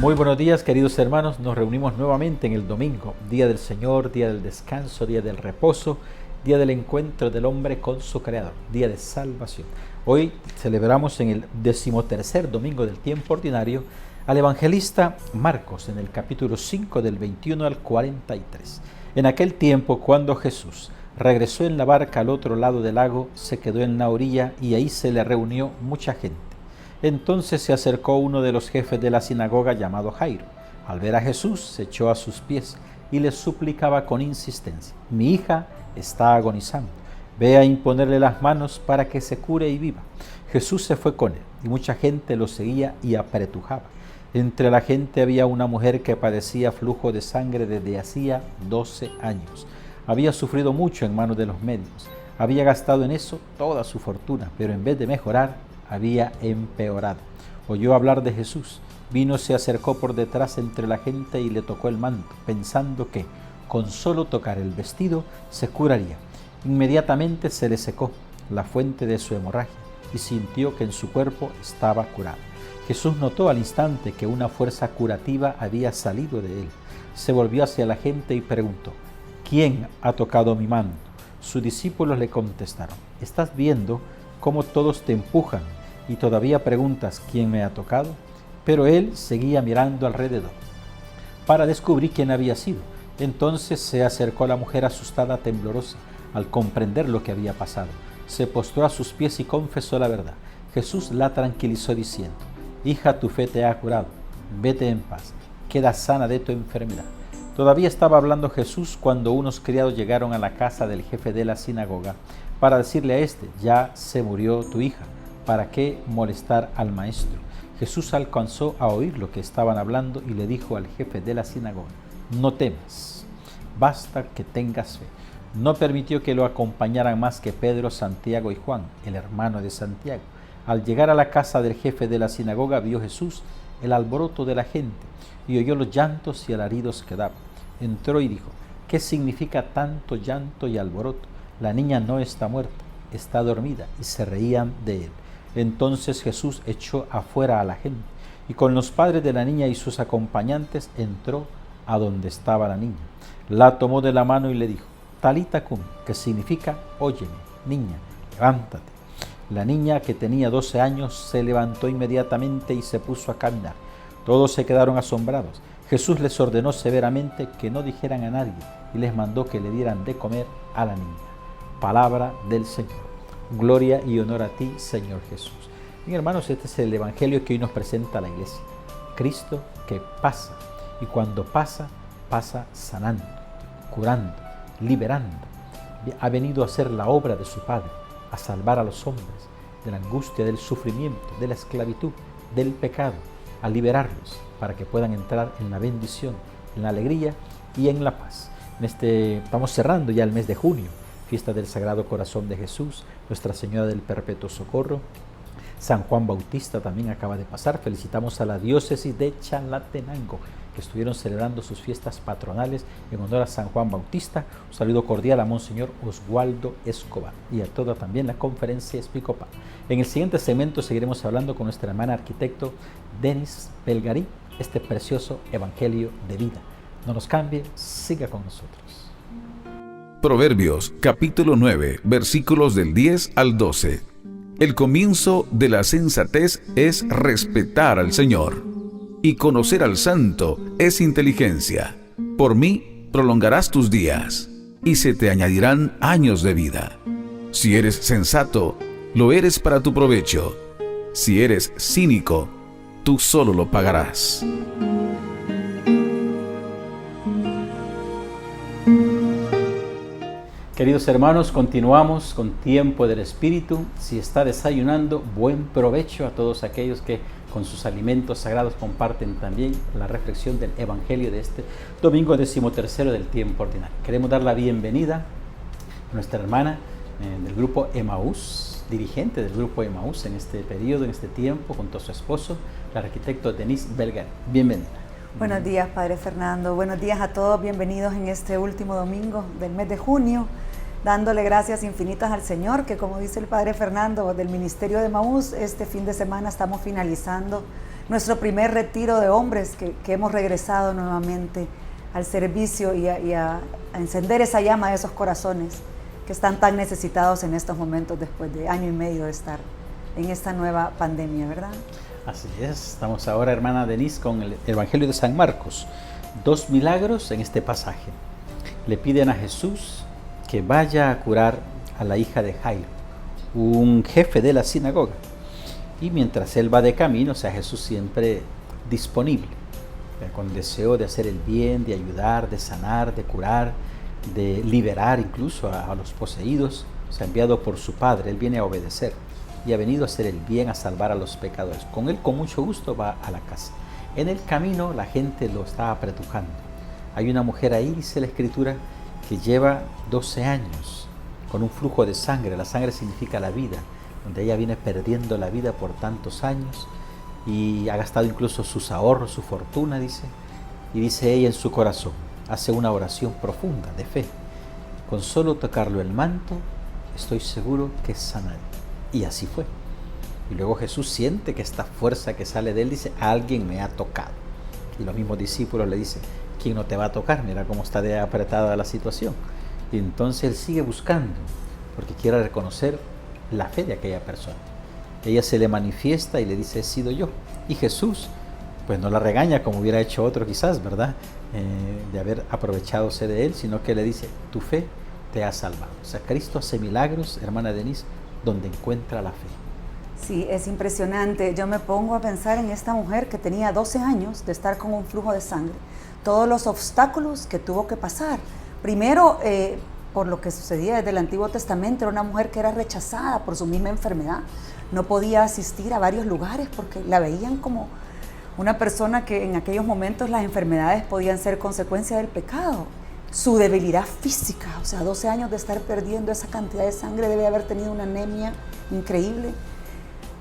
Muy buenos días, queridos hermanos. Nos reunimos nuevamente en el domingo, día del Señor, día del descanso, día del reposo, día del encuentro del hombre con su Creador, día de salvación. Hoy celebramos en el 13º domingo del tiempo ordinario al evangelista Marcos en el capítulo 5 del 21 al 43. En aquel tiempo, cuando Jesús regresó en la barca al otro lado del lago, se quedó en la orilla y ahí se le reunió mucha gente. Entonces se acercó uno de los jefes de la sinagoga llamado Jairo. Al ver a Jesús, se echó a sus pies y le suplicaba con insistencia: mi hija está agonizando, ve a imponerle las manos para que se cure y viva. Jesús se fue con él y mucha gente lo seguía y apretujaba. Entre la gente había una mujer que padecía flujo de sangre desde hacía 12 años. Había sufrido mucho en manos de los médicos, había gastado en eso toda su fortuna, pero en vez de mejorar, había empeorado. Oyó hablar de Jesús, vino, se acercó por detrás entre la gente y le tocó el manto, pensando que con solo tocar el vestido se curaría. Inmediatamente se le secó la fuente de su hemorragia y sintió que en su cuerpo estaba curado. Jesús notó al instante que una fuerza curativa había salido de él. Se volvió hacia la gente y preguntó: ¿quién ha tocado mi manto? Sus discípulos le contestaron: ¿estás viendo cómo todos te empujan y todavía preguntas quién me ha tocado? Pero él seguía mirando alrededor para descubrir quién había sido. Entonces se acercó a la mujer asustada, temblorosa, al comprender lo que había pasado. Se postró a sus pies y confesó la verdad. Jesús la tranquilizó diciendo: hija, tu fe te ha curado, vete en paz, queda sana de tu enfermedad. Todavía estaba hablando Jesús cuando unos criados llegaron a la casa del jefe de la sinagoga para decirle a este: ya se murió tu hija, ¿para qué molestar al maestro? Jesús alcanzó a oír lo que estaban hablando y le dijo al jefe de la sinagoga: no temas, basta que tengas fe. No permitió que lo acompañaran más que Pedro, Santiago y Juan, el hermano de Santiago. Al llegar a la casa del jefe de la sinagoga, vio Jesús el alboroto de la gente y oyó los llantos y alaridos que daban. Entró y dijo: ¿qué significa tanto llanto y alboroto? La niña no está muerta, está dormida. Y se reían de él. Entonces Jesús echó afuera a la gente y con los padres de la niña y sus acompañantes entró a donde estaba la niña. La tomó de la mano y le dijo: Talita cum, que significa: óyeme, niña, levántate. La niña, que tenía 12 años, se levantó inmediatamente y se puso a caminar. Todos se quedaron asombrados. Jesús les ordenó severamente que no dijeran a nadie y les mandó que le dieran de comer a la niña. Palabra del Señor. Gloria y honor a ti, Señor Jesús. Bien, hermanos, este es el evangelio que hoy nos presenta la iglesia. Cristo que pasa, y cuando pasa, pasa sanando, curando, liberando. Ha venido a hacer la obra de su Padre, a salvar a los hombres de la angustia, del sufrimiento, de la esclavitud, del pecado, a liberarlos para que puedan entrar en la bendición, en la alegría y en la paz. Estamos cerrando ya el mes de junio, fiesta del Sagrado Corazón de Jesús, Nuestra Señora del Perpetuo Socorro. San Juan Bautista también acaba de pasar. Felicitamos a la diócesis de Chalatenango, que estuvieron celebrando sus fiestas patronales en honor a San Juan Bautista. Un saludo cordial a Monseñor Oswaldo Escobar y a toda también la conferencia episcopal. En el siguiente segmento seguiremos hablando con nuestra hermana arquitecto Denis Belgarí, este precioso evangelio de vida. No nos cambie, siga con nosotros. Proverbios, capítulo 9, versículos del 10 al 12. El comienzo de la sensatez es respetar al Señor, y conocer al Santo es inteligencia. Por mí prolongarás tus días, y se te añadirán años de vida. Si eres sensato, lo eres para tu provecho. Si eres cínico, tú solo lo pagarás. Queridos hermanos, continuamos con Tiempo del Espíritu. Si está desayunando, buen provecho a todos aquellos que con sus alimentos sagrados comparten también la reflexión del Evangelio de este domingo 13º del tiempo ordinario. Queremos dar la bienvenida a nuestra hermana del grupo Emaús, dirigente del grupo Emaús en este periodo, en este tiempo, junto a su esposo, el arquitecto Denis Belgarí. Bienvenida. Buenos días, Padre Fernando. Buenos días a todos. Bienvenidos en este último domingo del mes de junio, dándole gracias infinitas al Señor, que como dice el Padre Fernando del Ministerio de Emaús, este fin de semana estamos finalizando nuestro primer retiro de hombres que hemos regresado nuevamente al servicio y a encender esa llama de esos corazones que están tan necesitados en estos momentos después de año y medio de estar en esta nueva pandemia, ¿verdad? Así es, estamos ahora, hermana Denise, con el Evangelio de San Marcos. 2 milagros en este pasaje. Le piden a Jesús que vaya a curar a la hija de Jairo, un jefe de la sinagoga. Y mientras él va de camino, o sea, Jesús siempre disponible, con deseo de hacer el bien, de ayudar, de sanar, de curar, de liberar incluso a los poseídos. O sea, enviado por su Padre, él viene a obedecer y ha venido a hacer el bien, a salvar a los pecadores. Con él, con mucho gusto, va a la casa. En el camino la gente lo está apretujando. Hay una mujer ahí, dice la Escritura, que lleva 12 años con un flujo de sangre. La sangre significa la vida, donde ella viene perdiendo la vida por tantos años y ha gastado incluso sus ahorros, su fortuna, dice. Y dice ella en su corazón, hace una oración profunda de fe. Con solo tocarlo el manto, estoy seguro que sanaré. Y así fue. Y luego Jesús siente que esta fuerza que sale de él, dice, alguien me ha tocado. Y los mismos discípulos le dicen, ¿quién no te va a tocar? Mira cómo está de apretada la situación. Y entonces él sigue buscando, porque quiere reconocer la fe de aquella persona. Ella se le manifiesta y le dice, he sido yo. Y Jesús, pues no la regaña como hubiera hecho otro quizás, ¿verdad? De haber aprovechadose de él, sino que le dice, tu fe te ha salvado. O sea, Cristo hace milagros, hermana Denise, donde encuentra la fe. Sí, es impresionante. Yo me pongo a pensar en esta mujer que tenía 12 años de estar con un flujo de sangre. Todos los obstáculos que tuvo que pasar. Primero, por lo que sucedía desde el Antiguo Testamento, era una mujer que era rechazada por su misma enfermedad. No podía asistir a varios lugares porque la veían como una persona que en aquellos momentos las enfermedades podían ser consecuencia del pecado. Su debilidad física, o sea, 12 años de estar perdiendo esa cantidad de sangre, debe haber tenido una anemia increíble.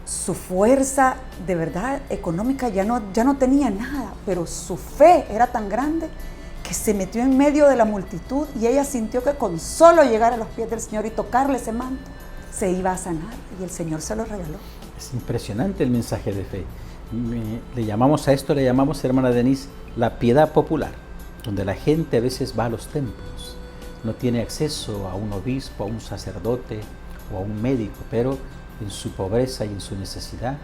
Su fuerza, de verdad, económica ya no tenía nada, pero su fe era tan grande que se metió en medio de la multitud y ella sintió que con solo llegar a los pies del Señor y tocarle ese manto, se iba a sanar y el Señor se lo regaló. Es impresionante el mensaje de fe. Le llamamos a esto, hermana Denise, la piedad popular, donde la gente a veces va a los templos, no tiene acceso a un obispo, a un sacerdote o a un médico, pero en su pobreza y en su necesidad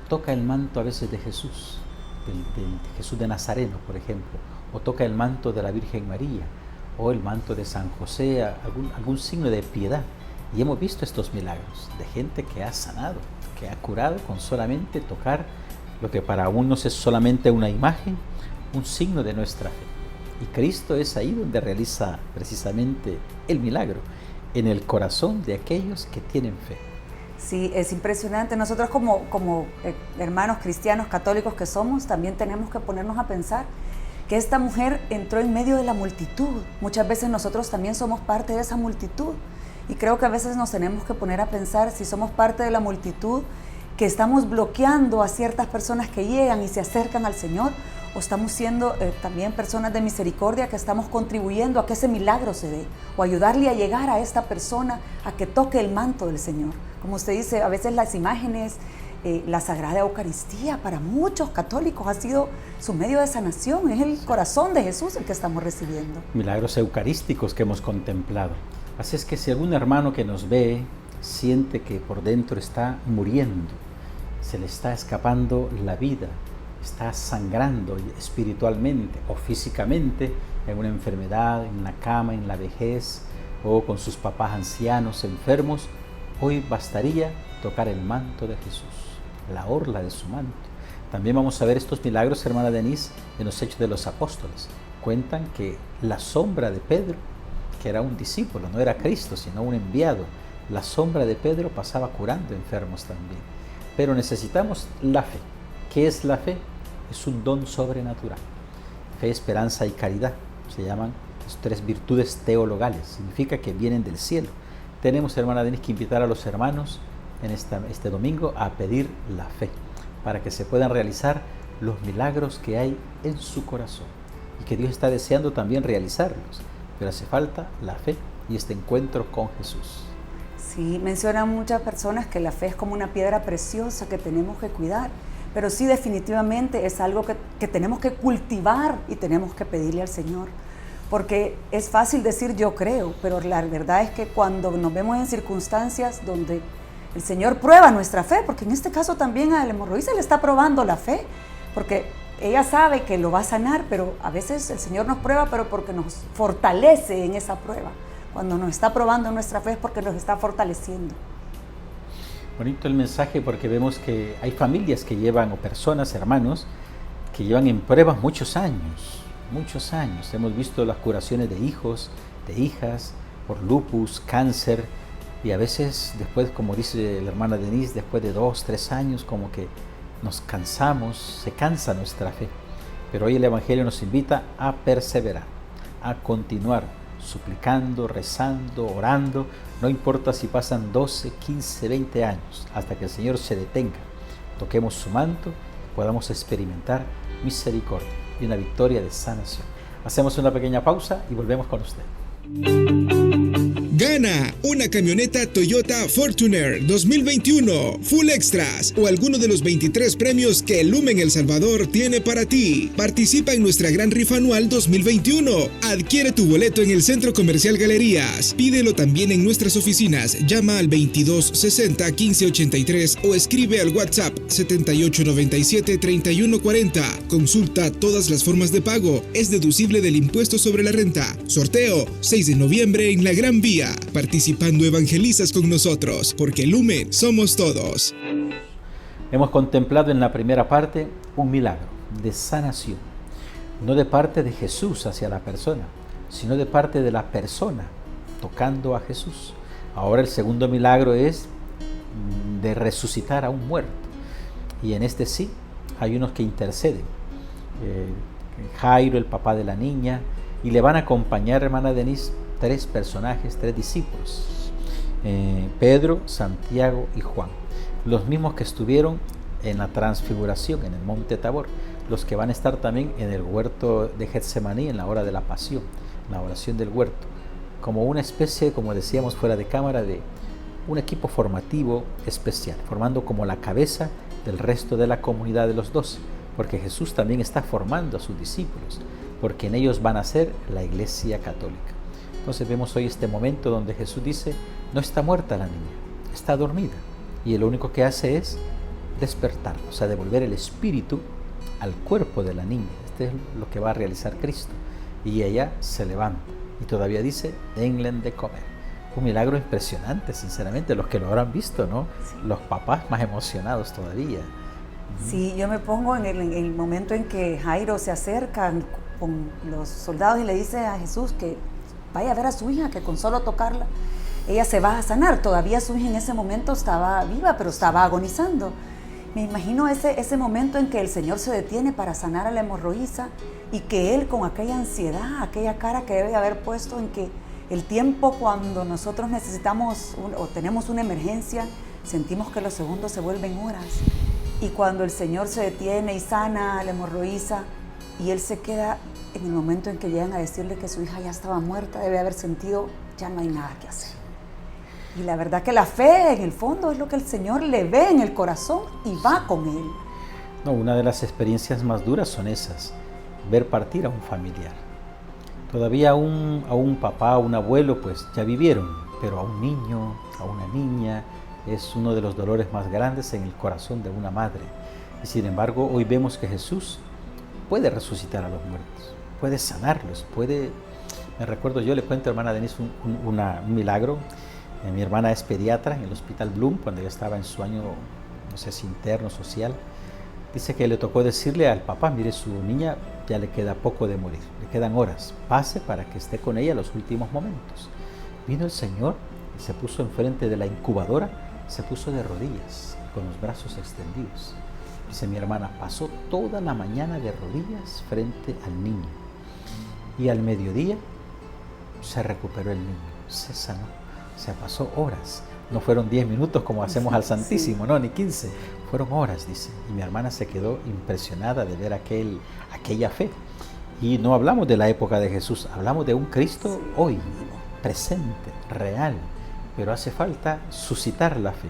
toca el manto a veces de Jesús, de Jesús de Nazareno, por ejemplo, o toca el manto de la Virgen María, o el manto de San José, algún signo de piedad. Y hemos visto estos milagros de gente que ha sanado, que ha curado con solamente tocar lo que para unos es solamente una imagen, un signo de nuestra fe. Y Cristo es ahí donde realiza precisamente el milagro, en el corazón de aquellos que tienen fe. Sí, es impresionante. Nosotros como hermanos cristianos católicos que somos, también tenemos que ponernos a pensar que esta mujer entró en medio de la multitud. Muchas veces nosotros también somos parte de esa multitud. Y creo que a veces nos tenemos que poner a pensar si somos parte de la multitud que estamos bloqueando a ciertas personas que llegan y se acercan al Señor, o estamos siendo también personas de misericordia que estamos contribuyendo a que ese milagro se dé, o ayudarle a llegar a esta persona a que toque el manto del Señor. Como usted dice, a veces las imágenes, la Sagrada Eucaristía para muchos católicos ha sido su medio de sanación, es el corazón de Jesús el que estamos recibiendo. Milagros eucarísticos que hemos contemplado. Así es que si algún hermano que nos ve siente que por dentro está muriendo, se le está escapando la vida, está sangrando espiritualmente o físicamente en una enfermedad, en la cama, en la vejez o con sus papás ancianos enfermos, hoy bastaría tocar el manto de Jesús, la orla de su manto. También vamos a ver estos milagros, hermana Denise, en los Hechos de los Apóstoles. Cuentan que la sombra de Pedro, que era un discípulo, no era Cristo, sino un enviado, la sombra de Pedro pasaba curando enfermos también. Pero necesitamos la fe. ¿Qué es la fe? Es un don sobrenatural. Fe, esperanza y caridad. Se llaman las 3 virtudes teologales. Significa que vienen del cielo. Tenemos, hermana Denise, que invitar a los hermanos en este domingo a pedir la fe para que se puedan realizar los milagros que hay en su corazón y que Dios está deseando también realizarlos. Pero hace falta la fe y este encuentro con Jesús. Sí, mencionan muchas personas que la fe es como una piedra preciosa que tenemos que cuidar, pero sí definitivamente es algo que tenemos que cultivar y tenemos que pedirle al Señor. Porque es fácil decir yo creo, pero la verdad es que cuando nos vemos en circunstancias donde el Señor prueba nuestra fe, porque en este caso también a la hemorroísa le está probando la fe, porque ella sabe que lo va a sanar, pero a veces el Señor nos prueba, pero porque nos fortalece en esa prueba. Cuando nos está probando nuestra fe es porque nos está fortaleciendo. Bonito el mensaje, porque vemos que hay familias que llevan, o personas, hermanos, que llevan en pruebas muchos años. Hemos visto las curaciones de hijos, de hijas, por lupus, cáncer, y a veces después, como dice la hermana Denise, después de 2, 3 años, como que nos cansamos, se cansa nuestra fe. Pero hoy el Evangelio nos invita a perseverar, a continuar suplicando, rezando, orando, no importa si pasan 12, 15, 20 años, hasta que el Señor se detenga, toquemos su manto, podamos experimentar misericordia y una victoria de sanación. Hacemos una pequeña pausa y volvemos con usted. Gana una camioneta Toyota Fortuner 2021 Full Extras o alguno de los 23 premios que Lumen El Salvador tiene para ti. Participa en nuestra gran rifa anual 2021. Adquiere tu boleto en el Centro Comercial Galerías. Pídelo también en nuestras oficinas. Llama al 2260-1583 o escribe al WhatsApp 7897-3140. Consulta todas las formas de pago. Es deducible del impuesto sobre la renta. Sorteo 6 de noviembre en la Gran Vía. Participando evangelizas con nosotros, porque Lumen somos todos. Hemos contemplado en la primera parte un milagro de sanación, no de parte de Jesús hacia la persona, sino de parte de la persona tocando a Jesús. Ahora el segundo milagro es de resucitar a un muerto, y en este sí hay unos que interceden. Jairo, el papá de la niña, y le van a acompañar, hermana Denise, 3 personajes, 3 discípulos, Pedro, Santiago y Juan, los mismos que estuvieron en la transfiguración en el monte Tabor, los que van a estar también en el huerto de Getsemaní en la hora de la pasión, la oración del huerto, como una especie, como decíamos fuera de cámara, de un equipo formativo especial, formando como la cabeza del resto de la comunidad de los 12, porque Jesús también está formando a sus discípulos, porque en ellos van a ser la Iglesia Católica. Entonces vemos hoy este momento donde Jesús dice, no está muerta la niña, está dormida. Y lo único que hace es despertar, o sea, devolver el espíritu al cuerpo de la niña. Este es lo que va a realizar Cristo. Y ella se levanta y todavía dice, denle de comer. Un milagro impresionante, sinceramente, los que lo habrán visto, ¿no? Sí. Los papás más emocionados todavía. Sí, yo me pongo en el momento en que Jairo se acerca con los soldados y le dice a Jesús que vaya a ver a su hija, que con solo tocarla ella se va a sanar. Todavía su hija en ese momento estaba viva, pero estaba agonizando. Me imagino ese momento en que el Señor se detiene para sanar a la hemorroísa y que Él, con aquella ansiedad, aquella cara que debe haber puesto en que el tiempo cuando nosotros necesitamos o tenemos una emergencia, sentimos que los segundos se vuelven horas. Y cuando el Señor se detiene y sana a la hemorroísa y Él se queda en el momento en que llegan a decirle que su hija ya estaba muerta, debe haber sentido, ya no hay nada que hacer. Y la verdad que la fe, en el fondo, es lo que el Señor le ve en el corazón y va con Él. No, una de las experiencias más duras son esas, ver partir a un familiar. Todavía a un papá, a un abuelo, pues ya vivieron, pero a un niño, a una niña, es uno de los dolores más grandes en el corazón de una madre. Y sin embargo, hoy vemos que Jesús puede resucitar a los muertos, puede sanarlos, puede... Me recuerdo, yo le cuento a hermana Denise un milagro. Mi hermana es pediatra en el Hospital Bloom, cuando ella estaba en su año, no sé si interno, social. Dice que le tocó decirle al papá, mire, su niña ya le queda poco de morir, le quedan horas, pase para que esté con ella los últimos momentos. Vino el Señor y se puso enfrente de la incubadora, se puso de rodillas, con los brazos extendidos. Dice mi hermana, pasó toda la mañana de rodillas frente al niño. Y al mediodía se recuperó el niño, se sanó. Se pasó horas, no fueron 10 minutos como hacemos al Santísimo, sí. No, ni 15, fueron horas, dice. Y mi hermana se quedó impresionada de ver aquella fe. Y no hablamos de la época de Jesús, hablamos de un Cristo hoy, presente, real. Pero hace falta suscitar la fe,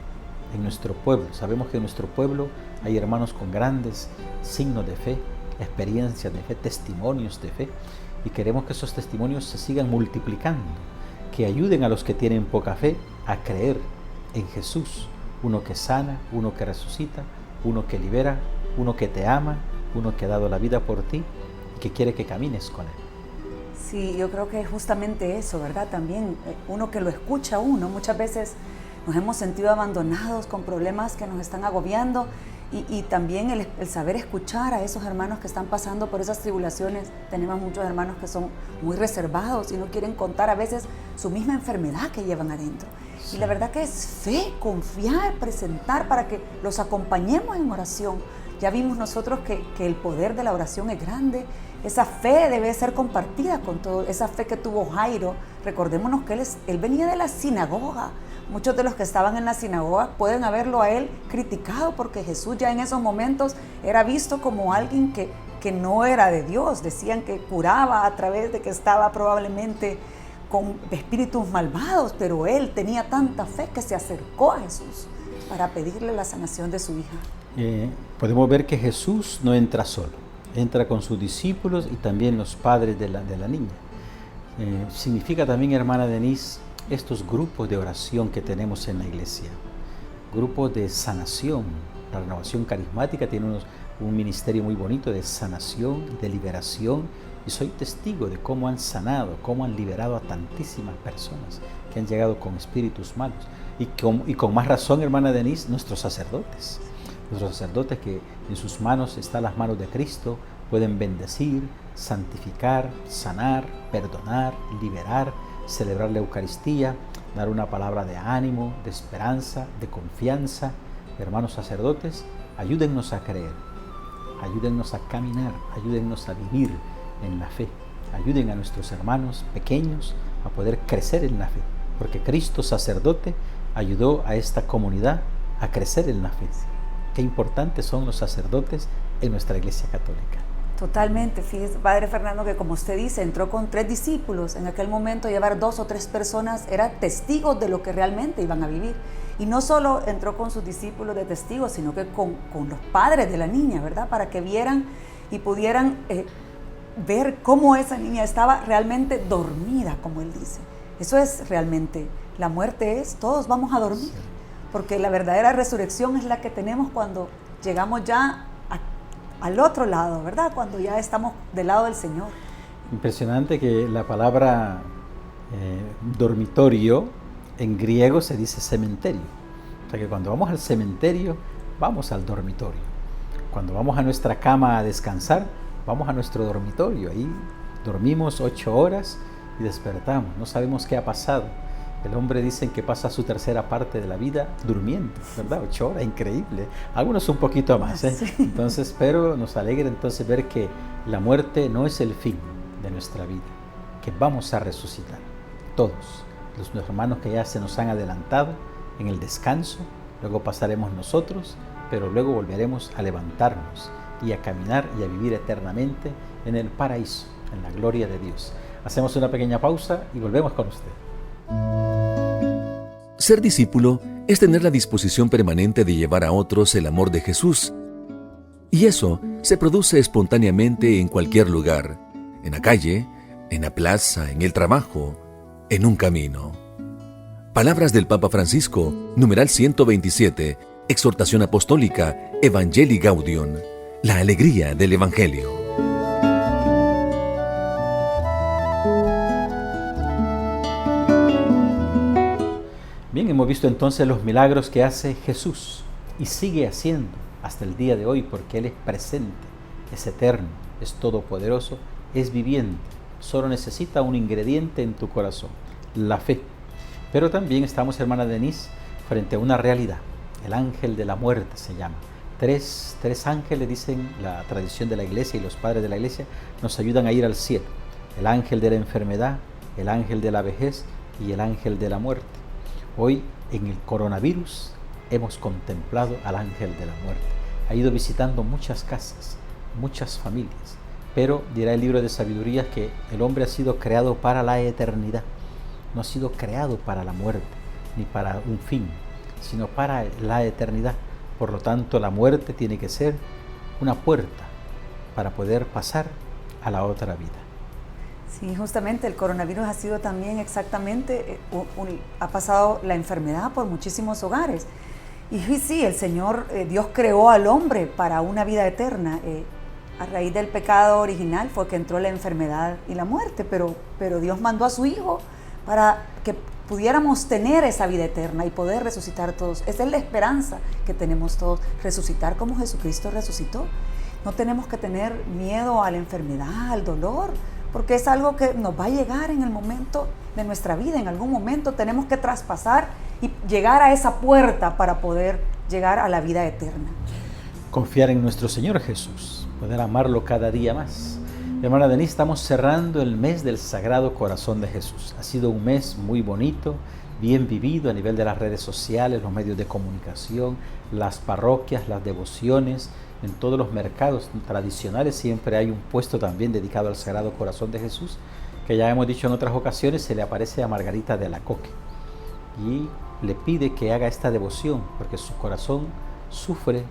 en nuestro pueblo. Sabemos que en nuestro pueblo hay hermanos con grandes signos de fe, experiencias de fe, testimonios de fe, y queremos que esos testimonios se sigan multiplicando, que ayuden a los que tienen poca fe a creer en Jesús, uno que sana, uno que resucita, uno que libera, uno que te ama, uno que ha dado la vida por ti y que quiere que camines con Él. Sí, yo creo que es justamente eso, ¿verdad? También uno que lo escucha a uno, muchas veces nos hemos sentido abandonados con problemas que nos están agobiando y también el saber escuchar a esos hermanos que están pasando por esas tribulaciones. Tenemos muchos hermanos que son muy reservados y no quieren contar a veces su misma enfermedad que llevan adentro. Sí. Y la verdad que es fe, confiar, presentar para que los acompañemos en oración. Ya vimos nosotros que el poder de la oración es grande. Esa fe debe ser compartida con todos. Esa fe que tuvo Jairo, recordémonos que él venía de la sinagoga. Muchos de los que estaban en la sinagoga pueden haberlo a él criticado porque Jesús ya en esos momentos era visto como alguien que no era de Dios. Decían que curaba a través de que estaba probablemente con espíritus malvados, pero él tenía tanta fe que se acercó a Jesús para pedirle la sanación de su hija. Podemos ver que Jesús no entra solo, entra con sus discípulos y también los padres de la niña. Significa también, hermana Denise, estos grupos de oración que tenemos en la iglesia, grupos de sanación. La Renovación Carismática tiene un ministerio muy bonito de sanación, de liberación, y soy testigo de cómo han sanado, cómo han liberado a tantísimas personas que han llegado con espíritus malos. Y con más razón, hermana Denise, nuestros sacerdotes que en sus manos están las manos de Cristo, pueden bendecir, santificar, sanar, perdonar, liberar, celebrar la Eucaristía, dar una palabra de ánimo, de esperanza, de confianza. Hermanos sacerdotes, ayúdennos a creer, ayúdennos a caminar, ayúdennos a vivir en la fe. Ayuden a nuestros hermanos pequeños a poder crecer en la fe, porque Cristo sacerdote ayudó a esta comunidad a crecer en la fe. Qué importantes son los sacerdotes en nuestra Iglesia Católica. Totalmente. Fíjese, Padre Fernando, que como usted dice, entró con 3 discípulos. En aquel momento llevar 2 o 3 personas era testigos de lo que realmente iban a vivir. Y no solo entró con sus discípulos de testigos, sino que con los padres de la niña, ¿verdad? Para que vieran y pudieran ver cómo esa niña estaba realmente dormida, como él dice. Eso es realmente, la muerte es, todos vamos a dormir. Porque la verdadera resurrección es la que tenemos cuando llegamos ya al otro lado, ¿verdad? Cuando ya estamos del lado del Señor. Impresionante que la palabra dormitorio en griego se dice cementerio. O sea que cuando vamos al cementerio, vamos al dormitorio. Cuando vamos a nuestra cama a descansar, vamos a nuestro dormitorio. Ahí dormimos 8 horas y despertamos. No sabemos qué ha pasado. El hombre dicen que pasa su tercera parte de la vida durmiendo, ¿verdad? 8 horas, increíble. Algunos un poquito más, ¿eh? Sí. Entonces, pero nos alegra entonces ver que la muerte no es el fin de nuestra vida, que vamos a resucitar. Todos, los hermanos que ya se nos han adelantado en el descanso, luego pasaremos nosotros, pero luego volveremos a levantarnos y a caminar y a vivir eternamente en el paraíso, en la gloria de Dios. Hacemos una pequeña pausa y volvemos con usted. Ser discípulo es tener la disposición permanente de llevar a otros el amor de Jesús. Y eso se produce espontáneamente en cualquier lugar, en la calle, en la plaza, en el trabajo, en un camino. Palabras del Papa Francisco, numeral 127, exhortación apostólica, Evangelii Gaudium, la alegría del Evangelio. Bien, hemos visto entonces los milagros que hace Jesús y sigue haciendo hasta el día de hoy, porque Él es presente, es eterno, es todopoderoso, es viviente. Solo necesita un ingrediente en tu corazón, la fe. Pero también estamos, hermana Denise, frente a una realidad. El ángel de la muerte se llama. Tres ángeles, dicen la tradición de la iglesia y los padres de la iglesia, nos ayudan a ir al cielo. El ángel de la enfermedad, el ángel de la vejez y el ángel de la muerte. Hoy, en el coronavirus, hemos contemplado al ángel de la muerte. Ha ido visitando muchas casas, muchas familias, pero dirá el libro de sabiduría que el hombre ha sido creado para la eternidad. No ha sido creado para la muerte, ni para un fin. sino para la eternidad. Por lo tanto, la muerte tiene que ser una puerta para poder pasar a la otra vida. Sí, justamente el coronavirus ha sido también exactamente, ha pasado la enfermedad por muchísimos hogares. Y sí, el Señor, Dios creó al hombre para una vida eterna. A raíz del pecado original fue que entró la enfermedad y la muerte, pero Dios mandó a su Hijo para que pudiéramos tener esa vida eterna y poder resucitar todos. Esa es la esperanza que tenemos todos, resucitar como Jesucristo resucitó. No tenemos que tener miedo a la enfermedad, al dolor, porque es algo que nos va a llegar en el momento de nuestra vida. En algún momento tenemos que traspasar y llegar a esa puerta para poder llegar a la vida eterna. Confiar en nuestro Señor Jesús, poder amarlo cada día más. Hermana Denise, estamos cerrando el mes del Sagrado Corazón de Jesús. Ha sido un mes muy bonito, bien vivido a nivel de las redes sociales, los medios de comunicación, las parroquias, las devociones. En todos los mercados tradicionales siempre hay un puesto también dedicado al Sagrado Corazón de Jesús, que ya hemos dicho en otras ocasiones, se le aparece a Margarita de Alacoque y le pide que haga esta devoción, porque su corazón sufre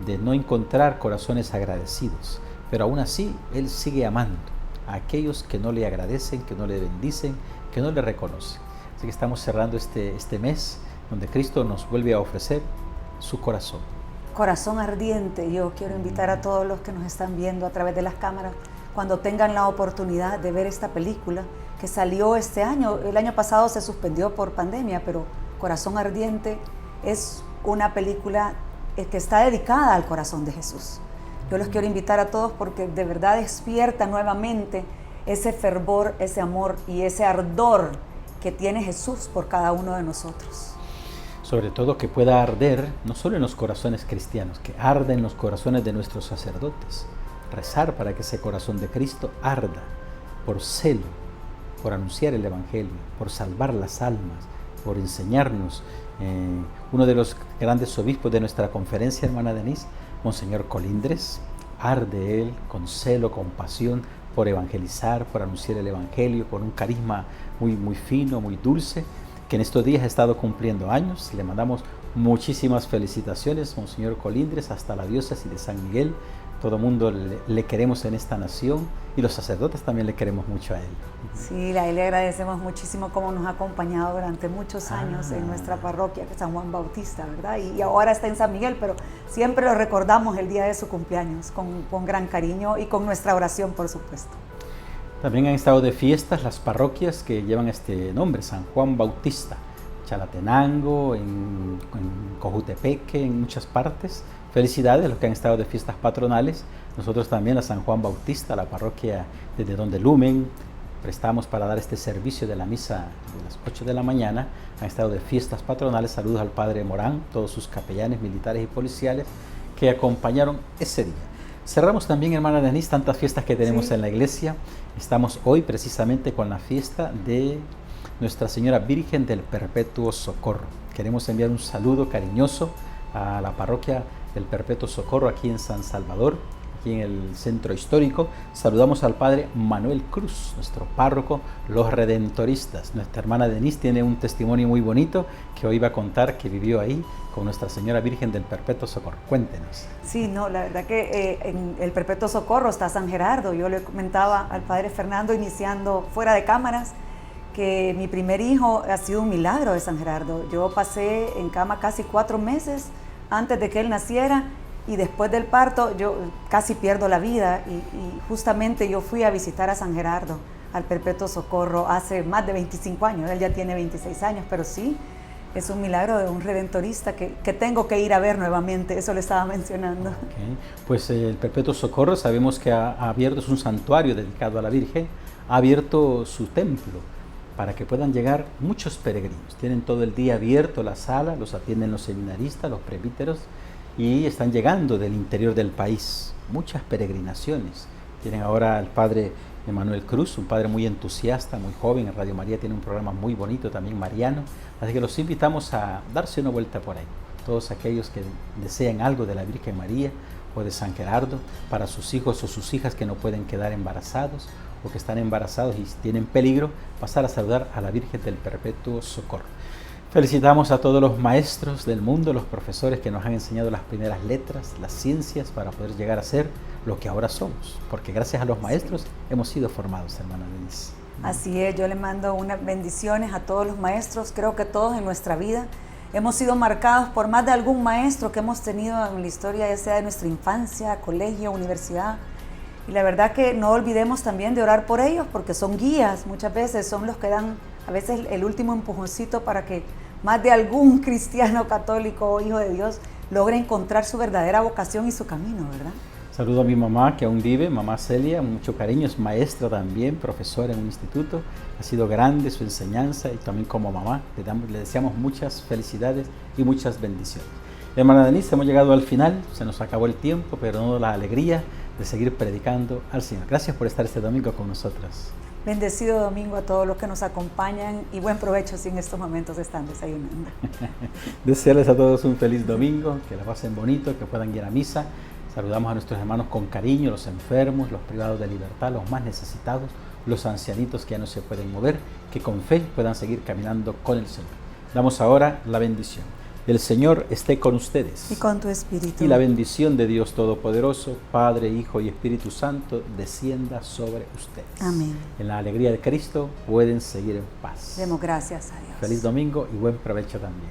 de no encontrar corazones agradecidos, pero aún así él sigue amando a aquellos que no le agradecen, que no le bendicen, que no le reconocen. Así que estamos cerrando este mes donde Cristo nos vuelve a ofrecer su corazón. Corazón ardiente. Yo quiero invitar a todos los que nos están viendo a través de las cámaras, cuando tengan la oportunidad de ver esta película que salió este año. El año pasado se suspendió por pandemia, pero Corazón Ardiente es una película que está dedicada al corazón de Jesús. Yo los quiero invitar a todos porque de verdad despierta nuevamente ese fervor, ese amor y ese ardor que tiene Jesús por cada uno de nosotros. Sobre todo que pueda arder, no solo en los corazones cristianos, que arda en los corazones de nuestros sacerdotes. Rezar para que ese corazón de Cristo arda por celo, por anunciar el Evangelio, por salvar las almas, por enseñarnos. Uno de los grandes obispos de nuestra conferencia, hermana Denise, Monseñor Colindres, arde él con celo, con pasión, por evangelizar, por anunciar el Evangelio, con un carisma muy fino, muy dulce, que en estos días ha estado cumpliendo años. Le mandamos muchísimas felicitaciones, Monseñor Colindres, hasta la diócesis de San Miguel. Todo el mundo le queremos en esta nación y los sacerdotes también le queremos mucho a él. Sí, a él le agradecemos muchísimo cómo nos ha acompañado durante muchos años en nuestra parroquia, San Juan Bautista, ¿verdad? Y ahora está en San Miguel, pero siempre lo recordamos el día de su cumpleaños con gran cariño y con nuestra oración, por supuesto. También han estado de fiestas las parroquias que llevan este nombre, San Juan Bautista, Chalatenango, en Cojutepeque, en muchas partes. Felicidades a los que han estado de fiestas patronales. Nosotros también a San Juan Bautista, la parroquia desde donde Lumen prestamos para dar este servicio de la misa de las 8 de la mañana. Han estado de fiestas patronales. Saludos al Padre Morán, todos sus capellanes militares y policiales que acompañaron ese día. Cerramos también, hermana Denise, tantas fiestas que tenemos en la iglesia. Estamos hoy precisamente con la fiesta de Nuestra Señora Virgen del Perpetuo Socorro. Queremos enviar un saludo cariñoso a la parroquia del Perpetuo Socorro aquí en San Salvador, aquí en el centro histórico. Saludamos al Padre Manuel Cruz, nuestro párroco, los redentoristas. Nuestra hermana Denise tiene un testimonio muy bonito que hoy va a contar que vivió ahí con Nuestra Señora Virgen del Perpetuo Socorro. Cuéntenos. Sí, no, la verdad que en el Perpetuo Socorro está San Gerardo. Yo le comentaba al Padre Fernando, iniciando fuera de cámaras, que mi primer hijo ha sido un milagro de San Gerardo. Yo pasé en cama casi 4 meses antes de que él naciera, y después del parto yo casi pierdo la vida, y justamente yo fui a visitar a San Gerardo, al Perpetuo Socorro, hace más de 25 años, él ya tiene 26 años, pero sí, es un milagro de un redentorista que tengo que ir a ver nuevamente, eso le estaba mencionando. Okay. Pues el Perpetuo Socorro sabemos que ha abierto, es un santuario dedicado a la Virgen, ha abierto su templo para que puedan llegar muchos peregrinos. Tienen todo el día abierto la sala, los atienden los seminaristas, los presbíteros, y están llegando del interior del país muchas peregrinaciones. Tienen ahora al Padre Emanuel Cruz, un padre muy entusiasta, muy joven. En Radio María tiene un programa muy bonito también, mariano. Así que los invitamos a darse una vuelta por ahí. Todos aquellos que desean algo de la Virgen María o de San Gerardo para sus hijos o sus hijas que no pueden quedar embarazados, o que están embarazados y tienen peligro, pasar a saludar a la Virgen del Perpetuo Socorro. Felicitamos a todos los maestros del mundo, los profesores que nos han enseñado las primeras letras, las ciencias, para poder llegar a ser lo que ahora somos. Porque gracias a los maestros hemos sido formados, hermana Denise. Así es, yo le mando unas bendiciones a todos los maestros. Creo que todos en nuestra vida hemos sido marcados por más de algún maestro que hemos tenido en la historia, ya sea de nuestra infancia, colegio, universidad. Y la verdad que no olvidemos también de orar por ellos, porque son guías, muchas veces son los que dan a veces el último empujoncito para que más de algún cristiano católico o hijo de Dios logre encontrar su verdadera vocación y su camino, ¿verdad? Saludo a mi mamá que aún vive, mamá Celia, mucho cariño, es maestra también, profesora en un instituto. Ha sido grande su enseñanza y también como mamá le deseamos muchas felicidades y muchas bendiciones. Hermana Denise, hemos llegado al final, se nos acabó el tiempo, pero no la alegría de seguir predicando al Señor. Gracias por estar este domingo con nosotras. Bendecido domingo a todos los que nos acompañan y buen provecho si en estos momentos están desayunando. Desearles a todos un feliz domingo, que la pasen bonito, que puedan ir a misa. Saludamos a nuestros hermanos con cariño, los enfermos, los privados de libertad, los más necesitados, los ancianitos que ya no se pueden mover, que con fe puedan seguir caminando con el Señor. Damos ahora la bendición. El Señor esté con ustedes. Y con tu espíritu. Y la bendición de Dios Todopoderoso, Padre, Hijo y Espíritu Santo, descienda sobre ustedes. Amén. En la alegría de Cristo pueden seguir en paz. Demos gracias a Dios. Feliz domingo y buen provecho también.